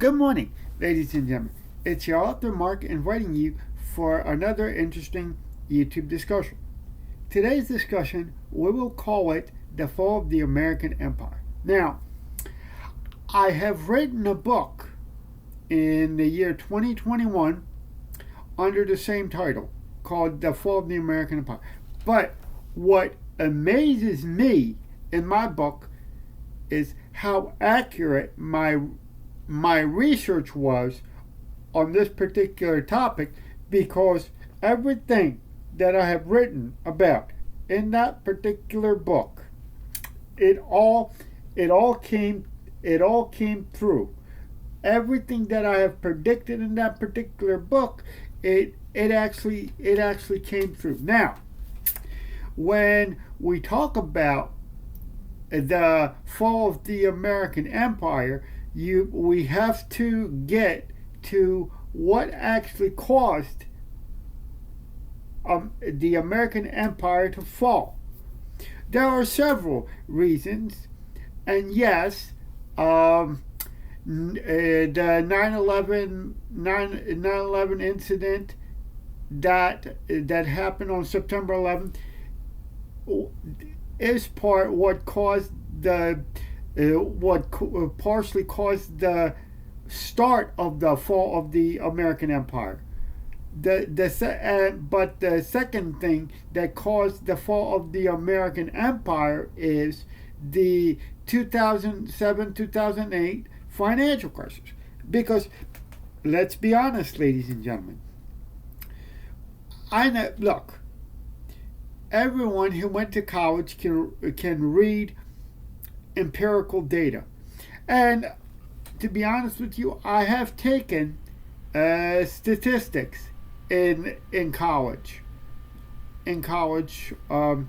Good morning, ladies and gentlemen. It's your author Mark inviting you for another interesting YouTube discussion. Today's discussion, we will call it The Fall of the American Empire. Now, I have written a book in the year 2021 under the same title called The Fall of the American Empire. But what amazes me in my book is how accurate my research was on this particular topic, because everything that I have written about in that particular book, it all came through. Everything that I have predicted in that particular book, it actually came through. Now, when we talk about the fall of the American Empire, we have to get to what actually caused the American Empire to fall. There are several reasons, and yes, the 9/11 incident that happened on September 11th is what caused partially caused the start of the fall of the American Empire. But the second thing that caused the fall of the American Empire is the 2007-2008 financial crisis. Because let's be honest, ladies and gentlemen, look, everyone who went to college can read empirical data. And to be honest with you, I have taken statistics in college. Of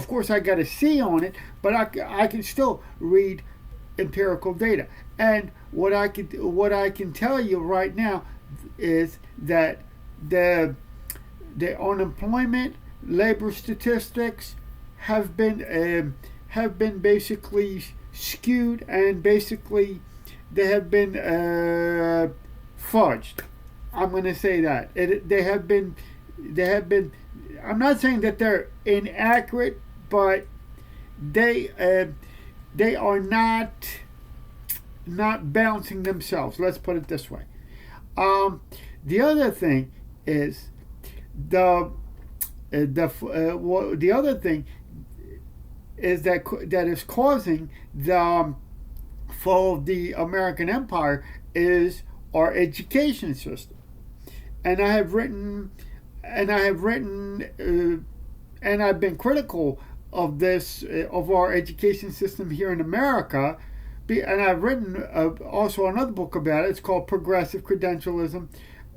course, I got a C on it, but I can still read empirical data. And what I can tell you right now is that the unemployment, labor statistics have been basically skewed, and basically they have been fudged. I'm going to say that they have been. I'm not saying that they're inaccurate, but they are not balancing themselves. Let's put it this way. The other thing is the other thing is that is causing the fall of the American Empire is our education system. And I've been critical of this, of our education system here in America, and I've written also another book about it. It's called Progressive Credentialism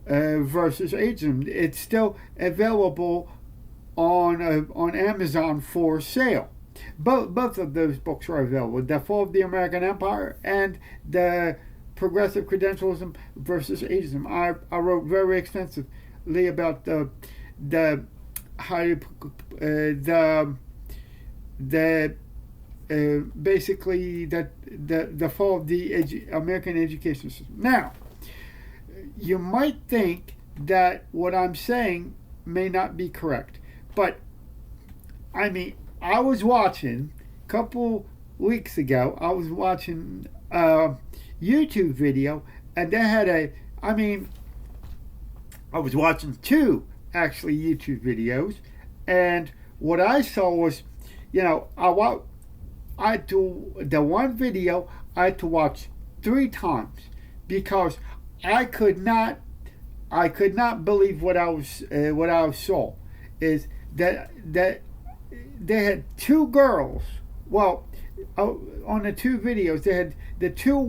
versus Ageism. It's still available on Amazon for sale. Both of those books are available: The Fall of the American Empire and the Progressive Credentialism versus Ageism. I wrote very extensively about basically the fall of the American education system. Now, you might think that what I'm saying may not be correct, but I mean, I was watching a couple weeks ago. I was watching YouTube video, and they had I was watching two actually YouTube videos, and what I saw was, the one video I had to watch 3 times because I could not believe what I saw. Is that they had 2 girls. Well, on the 2 videos, they had the 2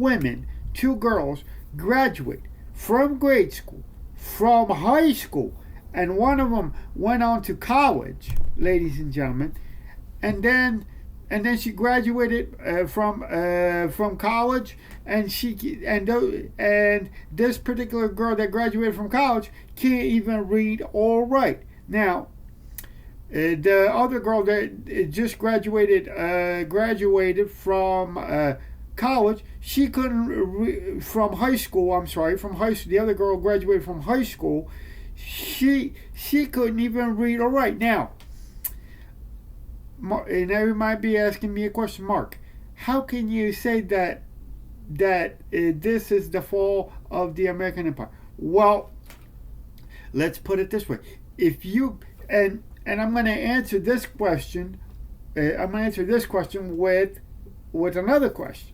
girls graduate from grade school, from high school, and one of them went on to college, ladies and gentlemen, and then she graduated from college, and this particular girl that graduated from college can't even read or write. Now, the other girl that just graduated from college. She couldn't from high school. I'm sorry, from high school. The other girl graduated from high school. She couldn't even read or write. Now, and everybody might be asking me a question, Mark. How can you say that this is the fall of the American empire? Well, let's put it this way: if you and I'm going to answer this question. I'm going to answer this question with another question.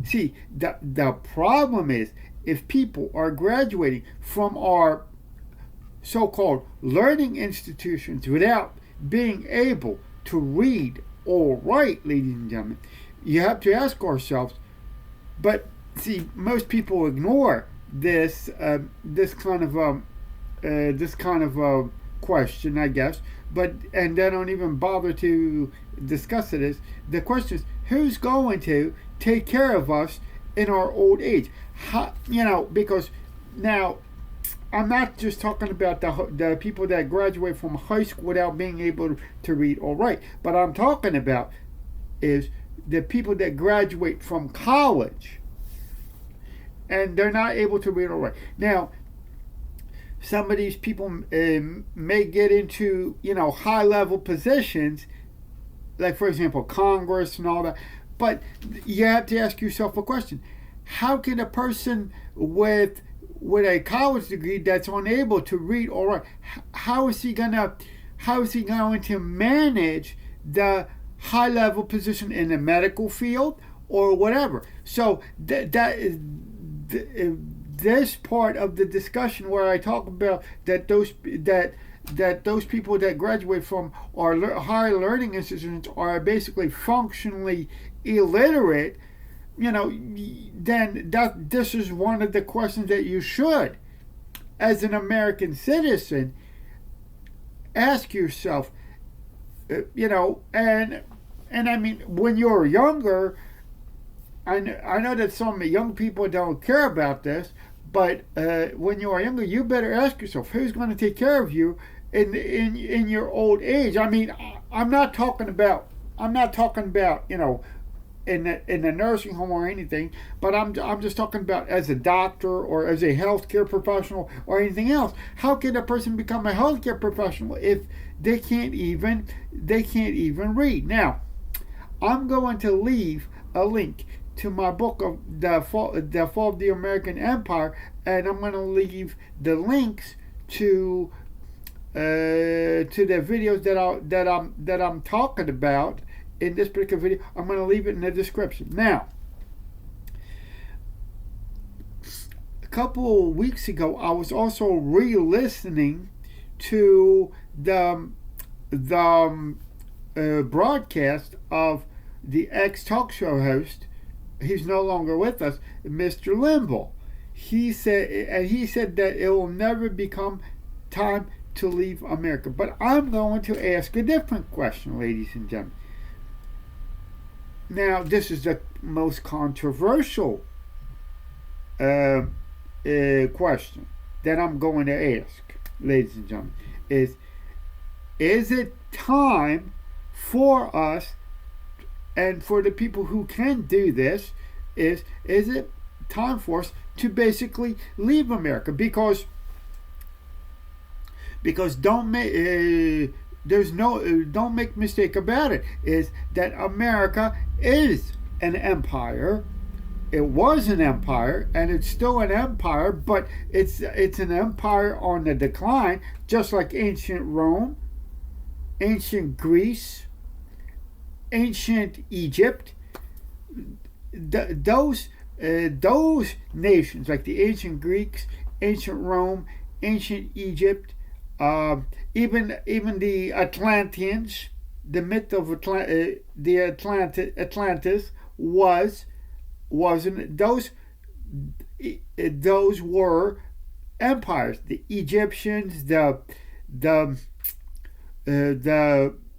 See, the problem is if people are graduating from our so-called learning institutions without being able to read or write, ladies and gentlemen, you have to ask ourselves. But see, most people ignore this kind of question, I guess. But and they don't even bother to discuss it. Is the question is who's going to take care of us in our old age? Because now I'm not just talking about the people that graduate from high school without being able to read or write, but I'm talking about is the people that graduate from college and they're not able to read or write. Now, some of these people may get into high level positions, like for example Congress and all that. But you have to ask yourself a question: how can a person with a college degree that's unable to read or write, how is he going to manage the high level position in the medical field or whatever? So that is this part of the discussion where I talk about that those people that graduate from our higher learning institutions are basically functionally illiterate. Then this is one of the questions that you should, as an American citizen, ask yourself. And I mean, when you're younger, I know that some young people don't care about this, but when you are younger, you better ask yourself who's going to take care of you in your old age. I mean, I'm not talking about in the nursing home or anything, but I'm just talking about as a doctor or as a healthcare professional or anything else. How can a person become a healthcare professional if they can't even read? Now, I'm going to leave a link to my book of the fall of the American Empire, and I'm going to leave the links to the videos that I'm talking about in this particular video. I'm going to leave it in the description. Now, a couple of weeks ago, I was also re-listening to the broadcast of the ex-talk show host. He's no longer with us, Mr. Limbaugh. He said that it will never become time to leave America. But I'm going to ask a different question, ladies and gentlemen. Now, this is the most controversial question that I'm going to ask, ladies and gentlemen, is it time for us, and for the people who can do this, is it time for us to basically leave America? Because don't make mistake about it, is that America is an empire. It was an empire, and it's still an empire, but it's an empire on the decline, just like ancient Rome, ancient Greece, ancient Egypt. Those nations, like the ancient Greeks, ancient Rome, ancient Egypt, even the Atlanteans, the myth of Atlantis wasn't those were empires. The Egyptians, the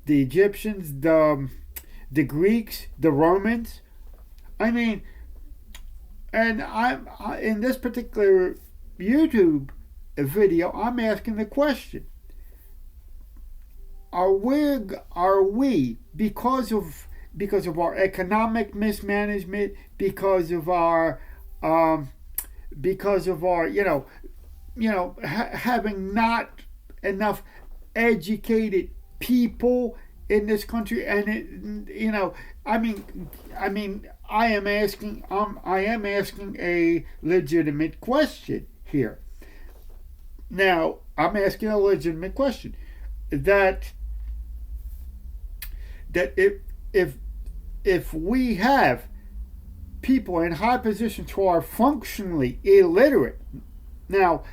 Egyptians, the Greeks, the Romans. I mean, and I'm in this particular YouTube video, I'm asking the question: Are we because of our economic mismanagement, because of our um, having not enough educated people in this country, and I am asking a legitimate question here. Now, I'm asking a legitimate question that if if we have people in high positions who are functionally illiterate. Now,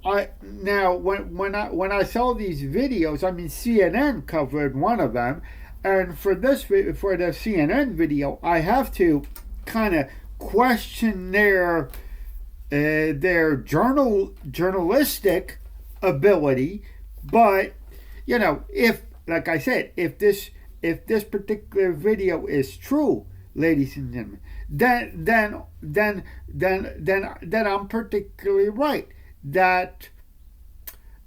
when I saw these videos, I mean CNN covered one of them, and for the CNN video, I have to kind of question their journalistic ability, but if, like I said, if this particular video is true, ladies and gentlemen, then I'm particularly right that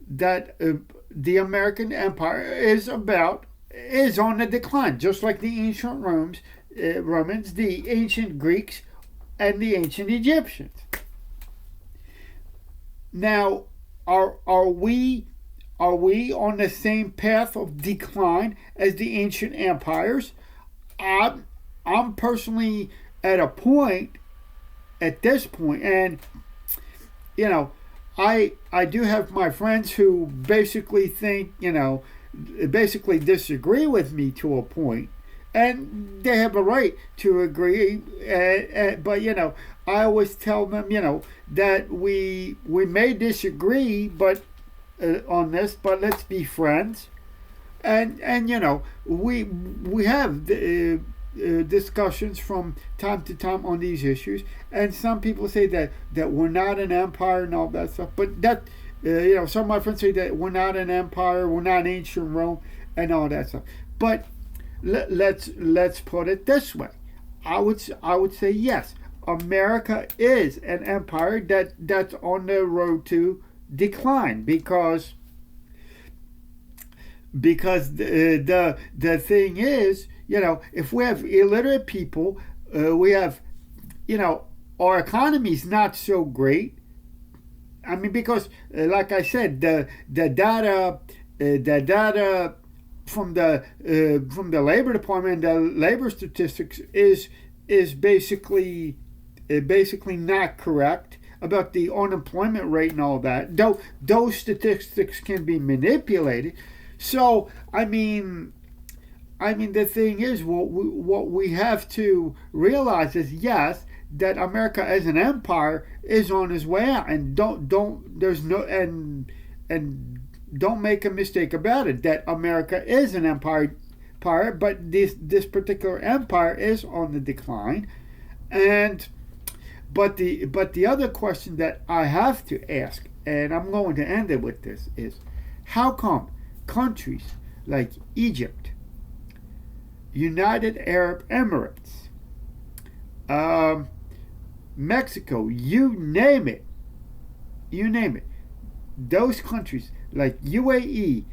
the American Empire is on the decline, just like the ancient Romans, the ancient Greeks, and the ancient Egyptians. Now, are we on the same path of decline as the ancient empires? I'm personally at this point, and I do have my friends who basically basically disagree with me to a point, and they have a right to agree. But I always tell them, that we may disagree, but on this, but let's be friends, and we have discussions from time to time on these issues, and some people say that we're not an empire and all that stuff, but that some of my friends say that we're not an empire, we're not ancient Rome, and all that stuff. But let's put it this way. I would say yes, America is an empire that's on the road to decline, because the thing is, if we have illiterate people, we have, our economy's not so great. I mean, because like I said, the data from the Labor Department, the labor statistics is basically not correct about the unemployment rate and all that. Though those statistics can be manipulated. So I mean, the thing is, what we have to realize is, yes, that America as an empire is on its way out, and don't make a mistake about it, that America is an empire, but this particular empire is on the decline, but the other question that I have to ask, and I'm going to end it with this, is how come countries like Egypt, United Arab Emirates, Mexico, you name it, those countries like UAE,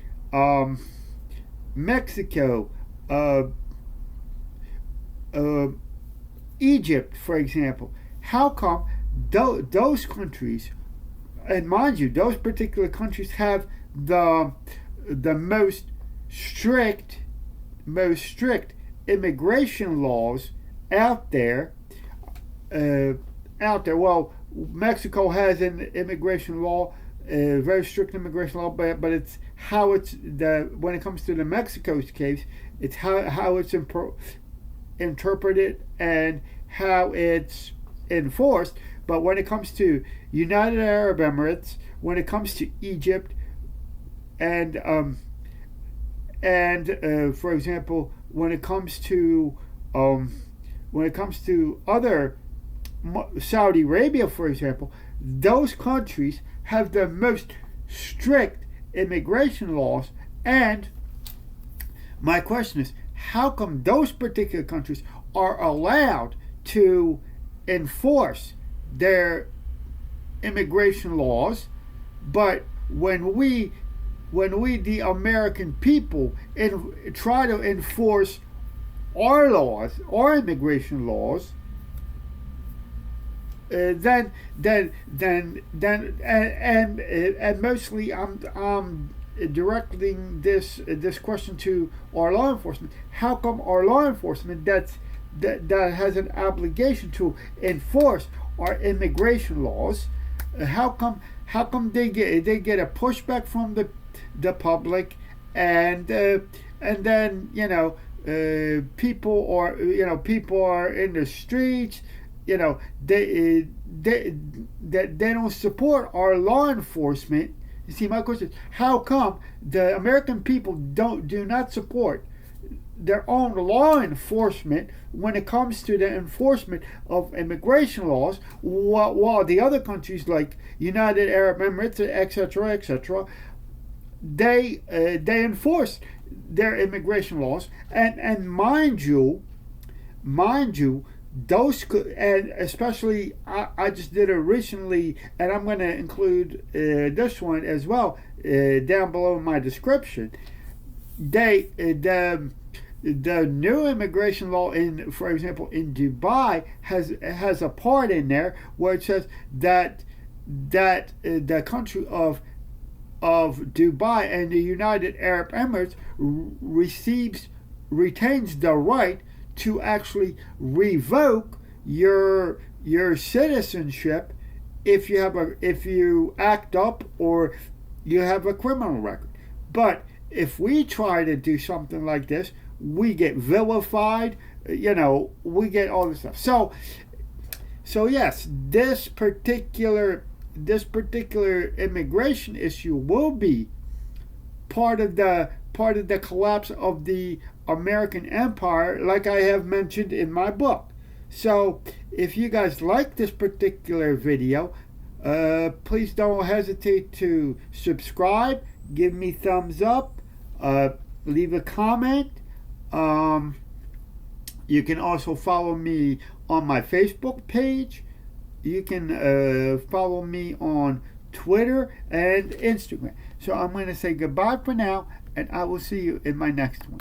Mexico, Egypt, for example, how come those countries, and mind you, those particular countries have the most strict immigration laws out there. Well, Mexico has an immigration law, very strict immigration law, but it's how when it comes to the Mexico's case, it's how it's interpreted and how it's enforced. But when it comes to United Arab Emirates, when it comes to Egypt, and for example, when it comes to other, Saudi Arabia, for example, those countries have the most strict immigration laws. And my question is, how come those particular countries are allowed to enforce their immigration laws, but when we the American people try to enforce our laws, our immigration laws, and mostly I'm directing this question to our law enforcement. How come our law enforcement that has an obligation to enforce our immigration laws? How come they get a pushback from the public, and then people are in the streets. They don't support our law enforcement. You see, my question is, how come the American people do not support their own law enforcement when it comes to the enforcement of immigration laws, while the other countries like United Arab Emirates, etc., they enforce their immigration laws, and mind you, those and especially I just did it recently, and I'm going to include this one as well down below in my description. The new immigration law for example, in Dubai has a part in there where it says that the country of Dubai and the United Arab Emirates retains the right to actually revoke your citizenship if you act up or you have a criminal record. But if we try to do something like this, we get vilified. We get all this stuff. So yes, this particular immigration issue will be part of the collapse of the American empire, like I have mentioned in my book. So if you guys like this particular video, please don't hesitate to subscribe, give me thumbs up, leave a comment. You can also follow me on my Facebook page. You can follow me on Twitter and Instagram. So I'm going to say goodbye for now, and I will see you in my next one.